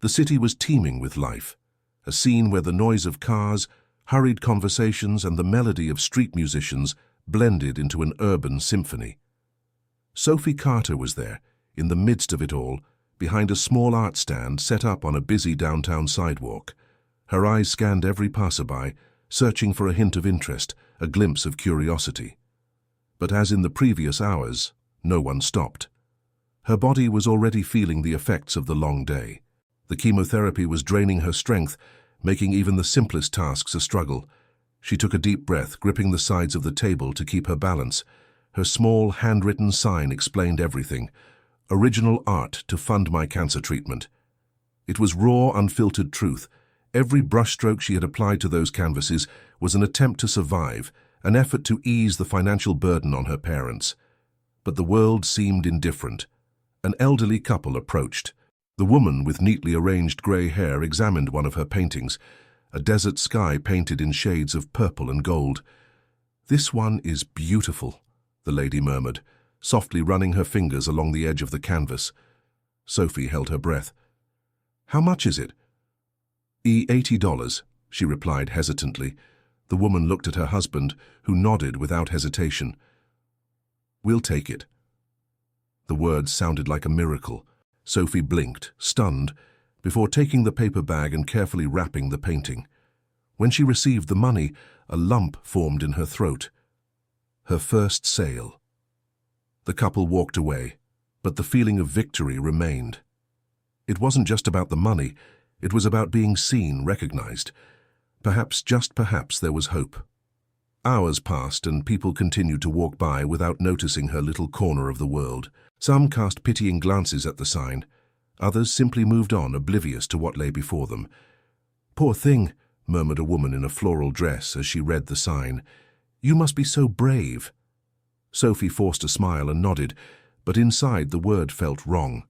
The city was teeming with life, a scene where the noise of cars, hurried conversations, and the melody of street musicians blended into an urban symphony. Sophie Carter was there, in the midst of it all, behind a small art stand set up on a busy downtown sidewalk. Her eyes scanned every passerby, searching for a hint of interest, a glimpse of curiosity. But as in the previous hours, no one stopped. Her body was already feeling the effects of the long day. The chemotherapy was draining her strength, making even the simplest tasks a struggle. She took a deep breath, gripping the sides of the table to keep her balance. Her small, handwritten sign explained everything. Original art to fund my cancer treatment. It was raw, unfiltered truth. Every brushstroke she had applied to those canvases was an attempt to survive, an effort to ease the financial burden on her parents. But the world seemed indifferent. An elderly couple approached. The woman with neatly arranged grey hair examined one of her paintings, a desert sky painted in shades of purple and gold. "This one is beautiful," the lady murmured, softly running her fingers along the edge of the canvas. Sophie held her breath. "How much is it?" $80, she replied hesitantly. The woman looked at her husband, who nodded without hesitation. "We'll take it." The words sounded like a miracle. Sophie blinked, stunned, before taking the paper bag and carefully wrapping the painting. When she received the money, a lump formed in her throat. Her first sale. The couple walked away, but the feeling of victory remained. It wasn't just about the money, it was about being seen, recognized. Perhaps, just perhaps, there was hope. Hours passed and people continued to walk by without noticing her little corner of the world. Some cast pitying glances at the sign. Others simply moved on, oblivious to what lay before them. "Poor thing," murmured a woman in a floral dress as she read the sign. "You must be so brave." Sophie forced a smile and nodded, but inside the word felt wrong.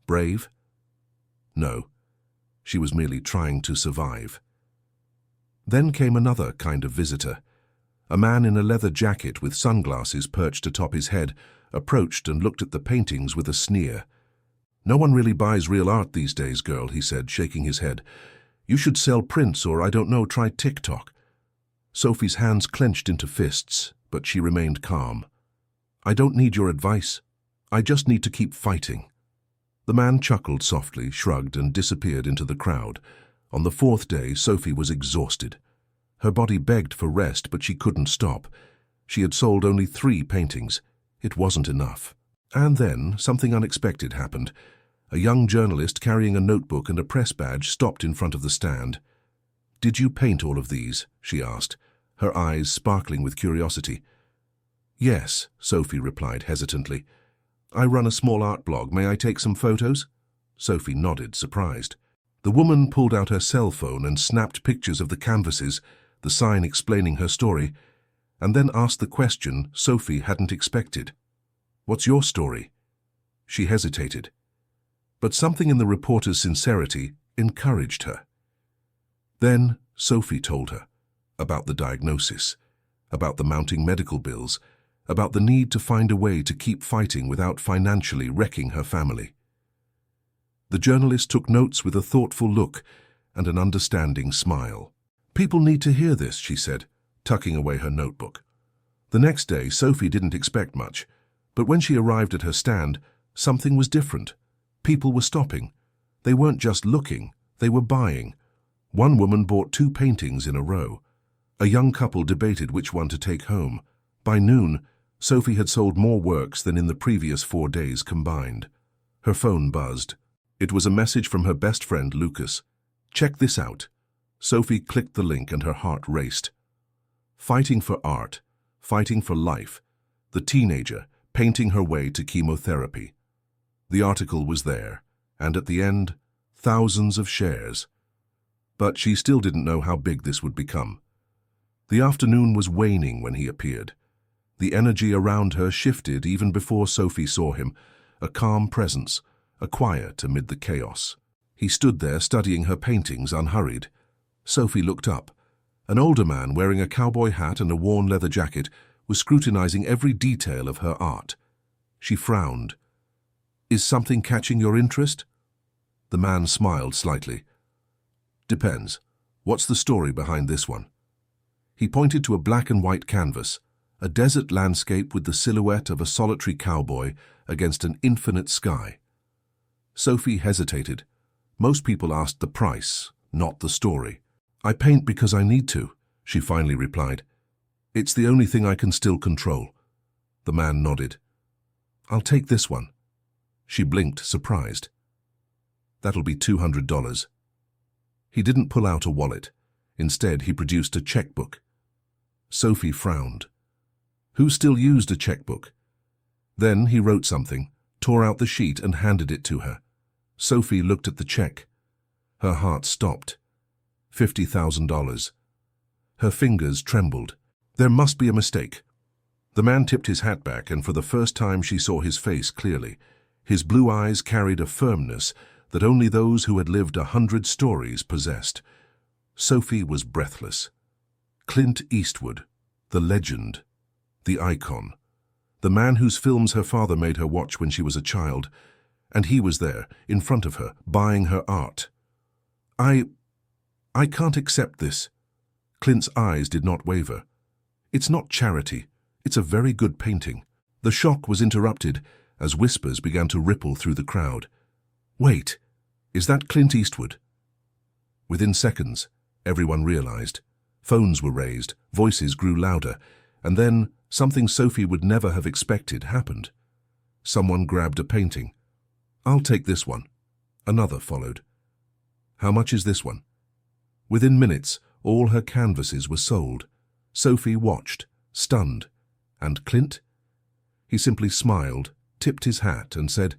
Brave? No. She was merely trying to survive. Then came another kind of visitor. A man in a leather jacket with sunglasses perched atop his head approached and looked at the paintings with a sneer. "No one really buys real art these days, girl," he said, shaking his head. "You should sell prints or, I don't know, try TikTok." Sophie's hands clenched into fists, but she remained calm. "I don't need your advice. I just need to keep fighting." The man chuckled softly, shrugged, and disappeared into the crowd. On the fourth day, Sophie was exhausted. Her body begged for rest, but she couldn't stop. She had sold only 3 paintings. It wasn't enough. And then something unexpected happened. A young journalist carrying a notebook and a press badge stopped in front of the stand. "Did you paint all of these?" she asked, her eyes sparkling with curiosity. "Yes," Sophie replied hesitantly. "I run a small art blog. May I take some photos?" Sophie nodded, surprised. The woman pulled out her cell phone and snapped pictures of the canvases, the sign explaining her story, and then asked the question Sophie hadn't expected. "What's your story?" She hesitated. But something in the reporter's sincerity encouraged her. Then Sophie told her about the diagnosis, about the mounting medical bills, about the need to find a way to keep fighting without financially wrecking her family. The journalist took notes with a thoughtful look and an understanding smile. "People need to hear this," she said, tucking away her notebook. The next day, Sophie didn't expect much, but when she arrived at her stand, something was different. People were stopping. They weren't just looking, they were buying. One woman bought 2 paintings in a row. A young couple debated which one to take home. By noon, Sophie had sold more works than in the previous 4 days combined. Her phone buzzed. It was a message from her best friend, Lucas. "Check this out." Sophie clicked the link and her heart raced. Fighting for art, fighting for life, the teenager painting her way to chemotherapy. The article was there, and at the end, thousands of shares. But she still didn't know how big this would become. The afternoon was waning when he appeared. The energy around her shifted even before Sophie saw him, a calm presence, a quiet amid the chaos. He stood there studying her paintings unhurried. Sophie looked up. An older man wearing a cowboy hat and a worn leather jacket was scrutinizing every detail of her art. She frowned. "Is something catching your interest?" The man smiled slightly. Depends. What's the story behind this one? He pointed to a black and white canvas, a desert landscape with the silhouette of a solitary cowboy against an infinite sky. Sophie hesitated. Most people asked the price, not the story. I paint because I need to, she finally replied. It's the only thing I can still control. The man nodded. I'll take this one. She blinked, surprised. That'll be $200. He didn't pull out a wallet. Instead, he produced a checkbook. Sophie frowned. Who still used a checkbook? Then he wrote something, tore out the sheet and handed it to her. Sophie looked at the check. Her heart stopped. $50,000. Her fingers trembled. There must be a mistake. The man tipped his hat back, and for the first time she saw his face clearly. His blue eyes carried a firmness that only those who had lived 100 stories possessed. Sophie was breathless. Clint Eastwood, the legend, the icon, the man whose films her father made her watch when she was a child, and he was there, in front of her, buying her art. I can't accept this. Clint's eyes did not waver. It's not charity. It's a very good painting. The shock was interrupted as whispers began to ripple through the crowd. Wait, is that Clint Eastwood? Within seconds, everyone realized. Phones were raised, voices grew louder, and then something Sophie would never have expected happened. Someone grabbed a painting. I'll take this one. Another followed. How much is this one? Within minutes, all her canvases were sold. Sophie watched, stunned. And Clint? He simply smiled, tipped his hat, and said,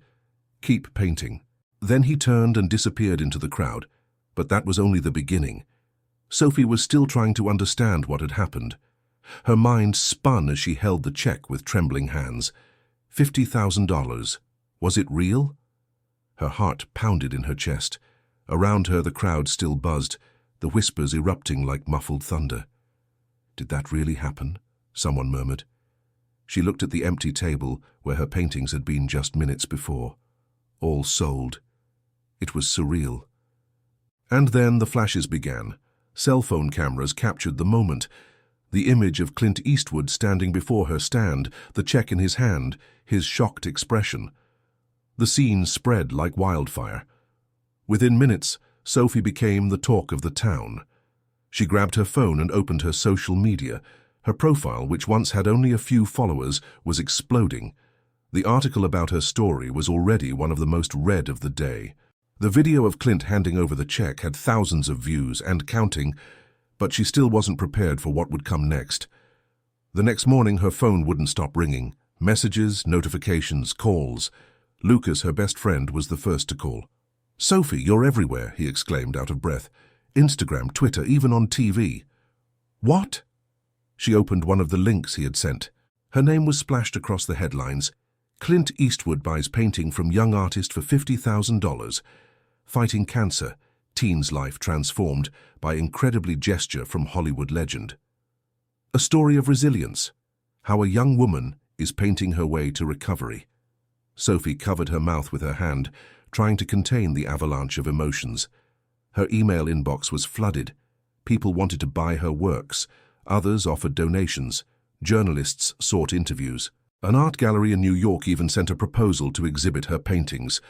"Keep painting." Then he turned and disappeared into the crowd, but that was only the beginning. Sophie was still trying to understand what had happened. Her mind spun as she held the check with trembling hands. $50,000. Was it real? Her heart pounded in her chest. Around her the crowd still buzzed, the whispers erupting like muffled thunder. Did that really happen? Someone murmured. She looked at the empty table where her paintings had been just minutes before. All sold. It was surreal. And then the flashes began. Cell phone cameras captured the moment. The image of Clint Eastwood standing before her stand, the check in his hand, his shocked expression. The scene spread like wildfire. Within minutes, Sophie became the talk of the town. She grabbed her phone and opened her social media. Her profile, which once had only a few followers, was exploding. The article about her story was already one of the most read of the day. The video of Clint handing over the check had thousands of views and counting, but she still wasn't prepared for what would come next. The next morning, her phone wouldn't stop ringing. Messages, notifications, calls. Lucas, her best friend, was the first to call. "Sophie, you're everywhere," he exclaimed, out of breath. "Instagram, Twitter, even on TV." "What?" She opened one of the links he had sent. Her name was splashed across the headlines. Clint Eastwood buys painting from young artist for $50,000. Fighting cancer, teen's life transformed by incredibly gesture from Hollywood legend. A story of resilience. How a young woman is painting her way to recovery. Sophie covered her mouth with her hand, trying to contain the avalanche of emotions. Her email inbox was flooded. People wanted to buy her works. Others offered donations. Journalists sought interviews. An art gallery in New York even sent a proposal to exhibit her paintings.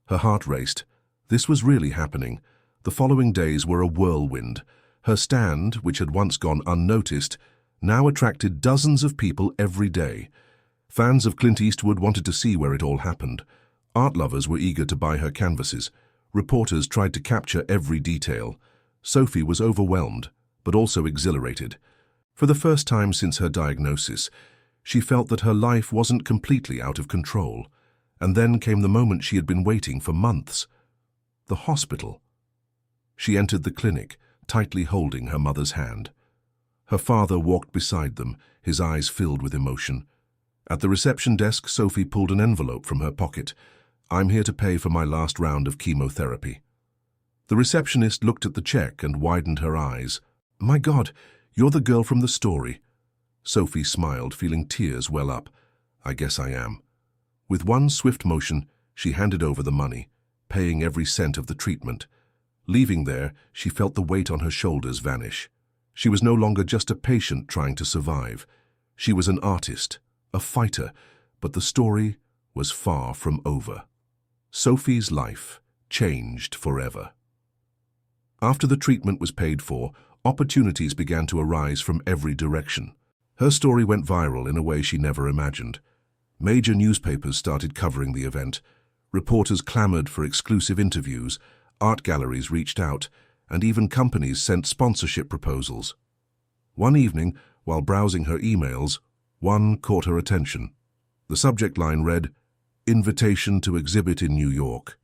Her heart raced. This was really happening. The following days were a whirlwind. Her stand, which had once gone unnoticed, now attracted dozens of people every day. Fans of Clint Eastwood wanted to see where it all happened. Art lovers were eager to buy her canvases. Reporters tried to capture every detail. Sophie was overwhelmed, but also exhilarated. For the first time since her diagnosis, she felt that her life wasn't completely out of control. And then came the moment she had been waiting for months. The hospital. She entered the clinic, tightly holding her mother's hand. Her father walked beside them, his eyes filled with emotion. At the reception desk, Sophie pulled an envelope from her pocket. "I'm here to pay for my last round of chemotherapy." The receptionist looked at the check and widened her eyes. "My God, you're the girl from the story." Sophie smiled, feeling tears well up. "I guess I am." With one swift motion, she handed over the money. paying every cent of the treatment. Leaving there, she felt the weight on her shoulders vanish. She was no longer just a patient trying to survive. She was an artist, a fighter, but the story was far from over. Sophie's life changed forever. After the treatment was paid for, opportunities began to arise from every direction. Her story went viral in a way she never imagined. Major newspapers started covering the event. Reporters clamored for exclusive interviews, art galleries reached out, and even companies sent sponsorship proposals. One evening, while browsing her emails, one caught her attention. The subject line read, "Invitation to exhibit in New York."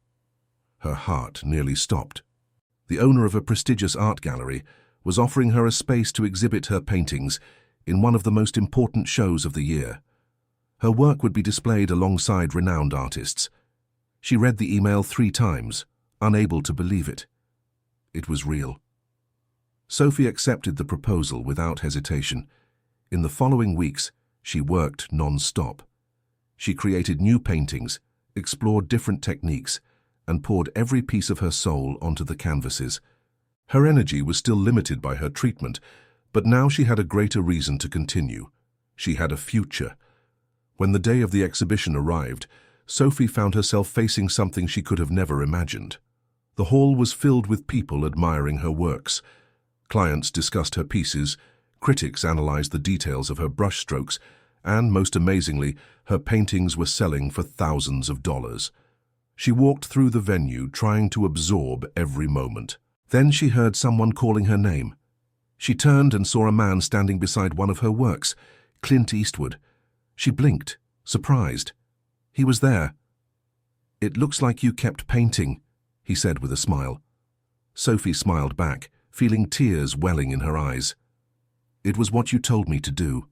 Her heart nearly stopped. The owner of a prestigious art gallery was offering her a space to exhibit her paintings in one of the most important shows of the year. Her work would be displayed alongside renowned artists. She read the email 3 times, unable to believe it. It was real. Sophie accepted the proposal without hesitation. In the following weeks, she worked non-stop. She created new paintings, explored different techniques, and poured every piece of her soul onto the canvases. Her energy was still limited by her treatment, but now she had a greater reason to continue. She had a future. When the day of the exhibition arrived, Sophie found herself facing something she could have never imagined. The hall was filled with people admiring her works. Clients discussed her pieces, critics analyzed the details of her brushstrokes, and, most amazingly, her paintings were selling for thousands of dollars. She walked through the venue, trying to absorb every moment. Then she heard someone calling her name. She turned and saw a man standing beside one of her works, Clint Eastwood. She blinked, surprised. He was there. "It looks like you kept painting," he said with a smile. Sophie smiled back, feeling tears welling in her eyes. "It was what you told me to do."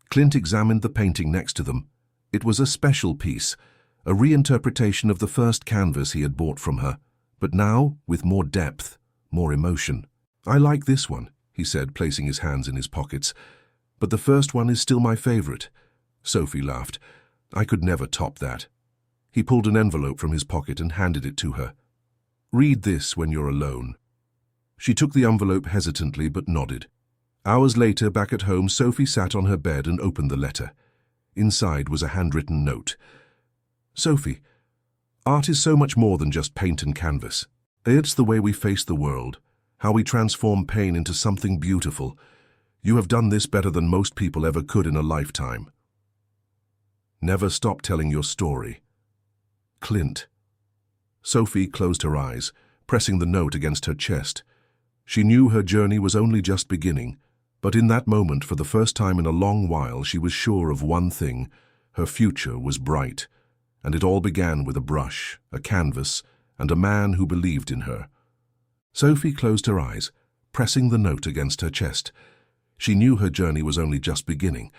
Clint examined the painting next to them. It was a special piece, a reinterpretation of the first canvas he had bought from her, but now with more depth, more emotion. "I like this one," he said, placing his hands in his pockets, "but the first one is still my favorite." Sophie laughed. "I could never top that." He pulled an envelope from his pocket and handed it to her. "Read this when you're alone." She took the envelope hesitantly but nodded. Hours later, back at home, Sophie sat on her bed and opened the letter. Inside was a handwritten note. "Sophie, art is so much more than just paint and canvas. It's the way we face the world, how we transform pain into something beautiful. You have done this better than most people ever could in a lifetime. Never stop telling your story. Clint." Sophie closed her eyes, pressing the note against her chest. She knew her journey was only just beginning, but in that moment, for the first time in a long while, she was sure of one thing: her future was bright. And it all began with a brush, a canvas, and a man who believed in her. Sophie closed her eyes, pressing the note against her chest. She knew her journey was only just beginning,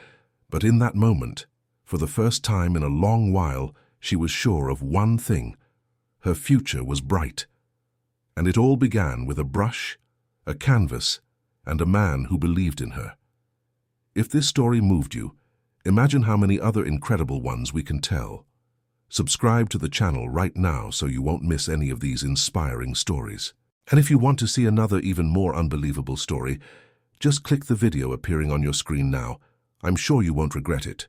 but in that moment, for the first time in a long while, she was sure of one thing: her future was bright. And it all began with a brush, a canvas, and a man who believed in her. If this story moved you, imagine how many other incredible ones we can tell. Subscribe to the channel right now so you won't miss any of these inspiring stories. And if you want to see another even more unbelievable story, just click the video appearing on your screen now. I'm sure you won't regret it.